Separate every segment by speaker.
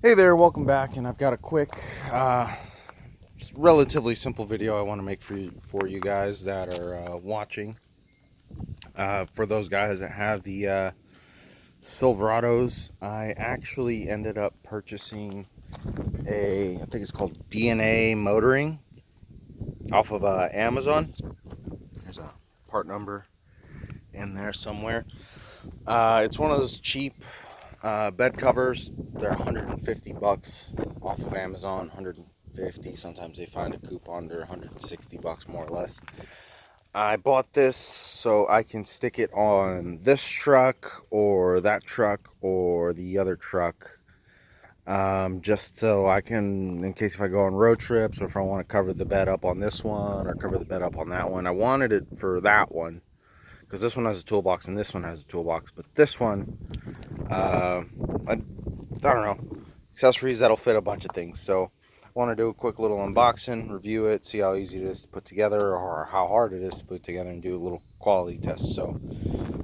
Speaker 1: Hey there, welcome back, and I've got a quick, relatively simple video I want to make for you guys that are watching. For those guys that have the Silverados, I actually ended up purchasing I think it's called DNA motoring off of Amazon. There's a part number in there somewhere. It's one of those cheap bed covers. They're 150 bucks off of Amazon. 150. Sometimes they find a coupon. They're 160 bucks more or less. I bought this so I can stick it on this truck or that truck or the other truck. Just so I can, in case if I go on road trips or if I want to cover the bed up on this one or cover the bed up on that one. I wanted it for that one because this one has a toolbox and this one has a toolbox. But this one, I don't know, accessories that'll fit a bunch of things. So I want to do a quick little unboxing, review it, see how easy it is to put together or how hard it is to put together, and do a little quality test. So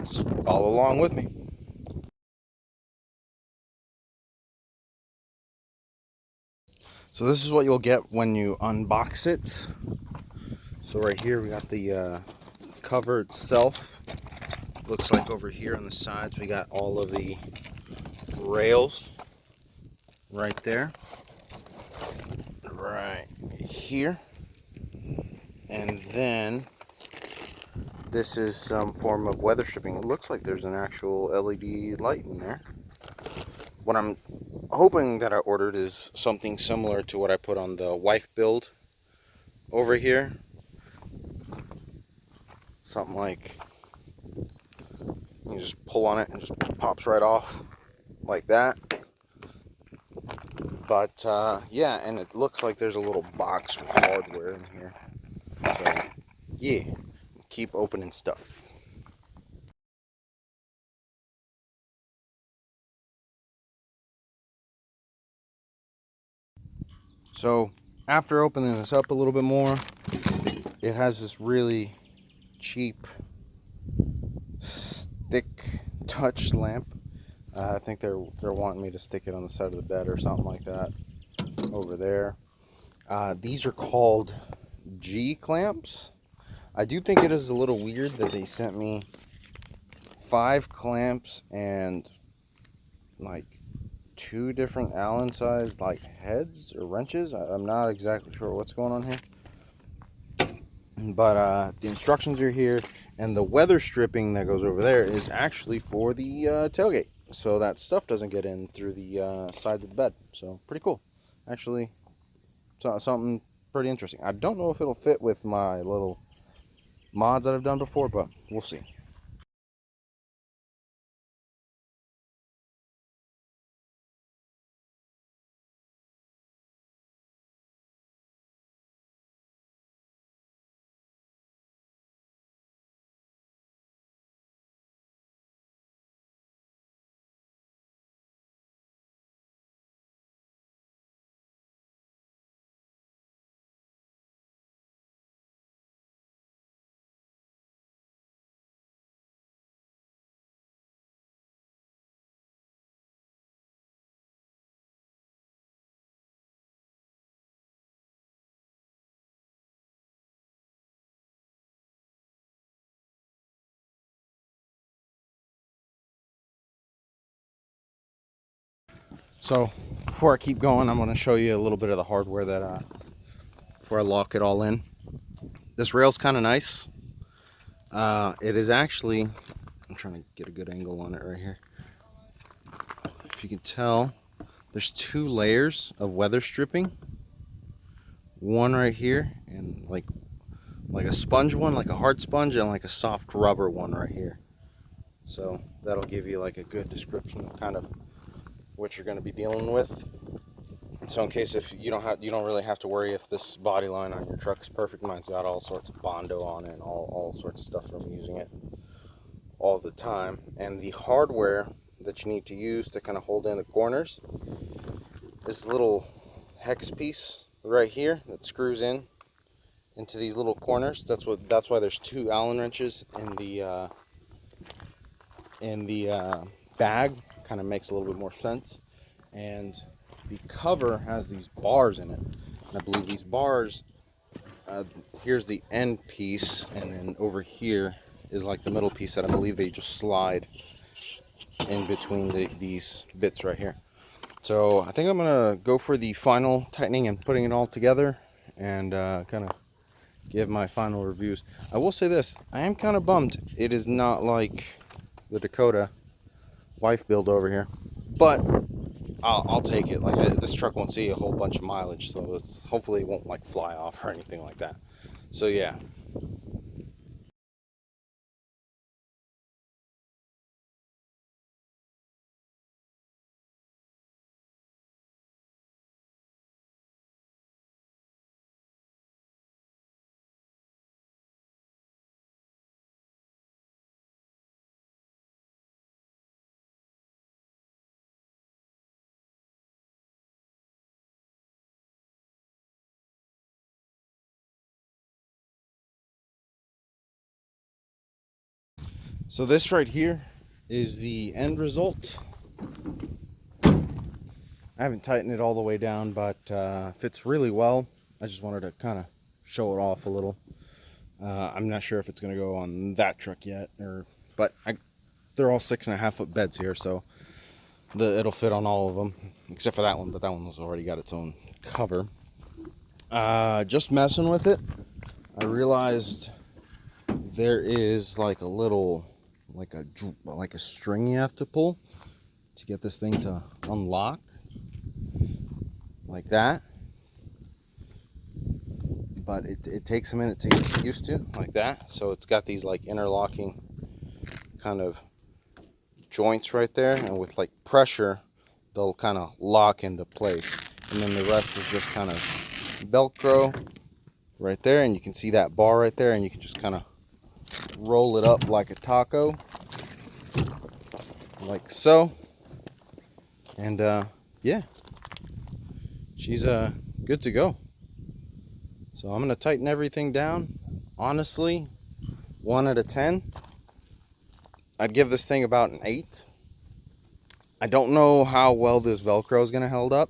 Speaker 1: just follow along with me. So this is what you'll get when you unbox it. So right here we got the cover itself. Looks like over here on the sides we got all of the rails right there, right here, and then this is some form of weather stripping. It looks like there's an actual LED light in there. What I'm hoping that I ordered is something similar to what I put on the wife build over here. Something like you just pull on it and just pops right off like that. But yeah, and it looks like there's a little box with hardware in here. So yeah, keep opening stuff. So after opening this up a little bit more, it has this really cheap stick touch lamp. I think they're wanting me to stick it on the side of the bed or something like that over there. These are called G clamps. I do think it is a little weird that they sent me 5 clamps and like 2 different Allen sized like heads or wrenches. I'm not exactly sure what's going on here. But the instructions are here, and the weather stripping that goes over there is actually for the tailgate, so that stuff doesn't get in through the sides of the bed. So pretty cool, actually. Something pretty interesting. I don't know if it'll fit with my little mods that I've done before, but we'll see. So before I keep going, I'm going to show you a little bit of the hardware that before I lock it all in. This rail's kind of nice. It is actually, I'm trying to get a good angle on it right here. If you can tell, there's 2 layers of weather stripping. One right here, and like a sponge one, like a hard sponge, and like a soft rubber one right here. So that'll give you like a good description of kind of what you're going to be dealing with. So in case if you don't really have to worry if this body line on your truck is perfect. Mine's got all sorts of Bondo on it and all sorts of stuff from using it all the time. And the hardware that you need to use to kind of hold in the corners, this little hex piece right here that screws in into these little corners. That's why there's 2 Allen wrenches in the bag. Kind of makes a little bit more sense. And the cover has these bars in it. And I believe these bars, here's the end piece, and then over here is like the middle piece that I believe they just slide in between these bits right here. So I think I'm gonna go for the final tightening and putting it all together, and kind of give my final reviews. I will say this, I am kind of bummed it is not like the Dakota wife build over here, but I'll take it. Like, this truck won't see a whole bunch of mileage, so hopefully it won't like fly off or anything like that. So yeah. So this right here is the end result. I haven't tightened it all the way down, but fits really well. I just wanted to kind of show it off a little. I'm not sure if it's going to go on that truck yet, but they're all 6.5 foot beds here, so it'll fit on all of them, except for that one, but that one was already got its own cover. Just messing with it, I realized there is like a little, like a string you have to pull to get this thing to unlock, like that. But it takes a minute to get used to, like that. So it's got these like interlocking kind of joints right there, and with like pressure they'll kind of lock into place, and then the rest is just kind of Velcro right there, and you can see that bar right there, and you can just kind of roll it up like a taco, like so. And yeah, she's good to go. So I'm gonna tighten everything down. Honestly, 1 out of 10, I'd give this thing about an 8. I don't know how well this Velcro is gonna hold up.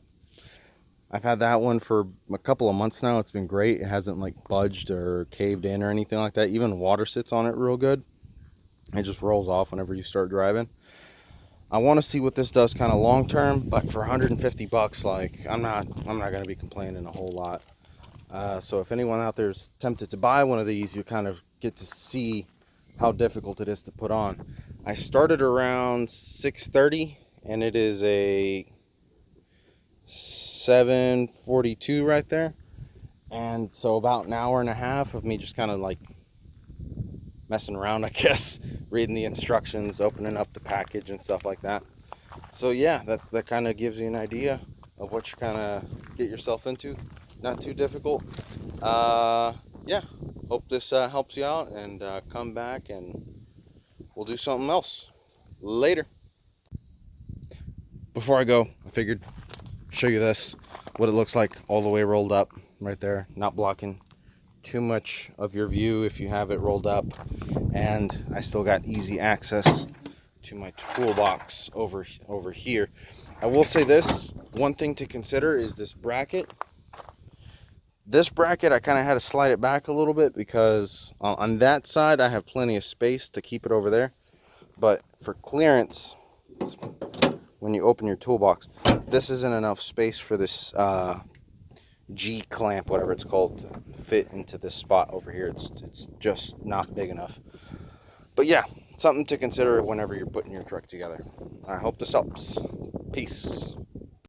Speaker 1: I've had that one for a couple of months now. It's been great. It hasn't like budged or caved in or anything like that. Even water sits on it real good. It just rolls off whenever you start driving. I want to see what this does kind of long term, but for 150 bucks, like, I'm not going to be complaining a whole lot. So if anyone out there is tempted to buy one of these, you kind of get to see how difficult it is to put on. I started around 6:30, and it is a 7:42 right there. And so about an hour and a half of me just kind of like messing around, I guess, reading the instructions, opening up the package and stuff like that. So yeah, that kind of gives you an idea of what you kind of get yourself into. Not too difficult. Yeah, hope this helps you out, and come back and we'll do something else later. Before I go, I figured show you this, what it looks like all the way rolled up right there, not blocking too much of your view if you have it rolled up. And I still got easy access to my toolbox over here. I will say this, one thing to consider is this bracket. This bracket, I kind of had to slide it back a little bit because on that side I have plenty of space to keep it over there. But for clearance, when you open your toolbox, this isn't enough space for this G clamp, whatever it's called, to fit into this spot over here. It's just not big enough. But yeah, something to consider whenever you're putting your truck together. I hope this helps. Peace.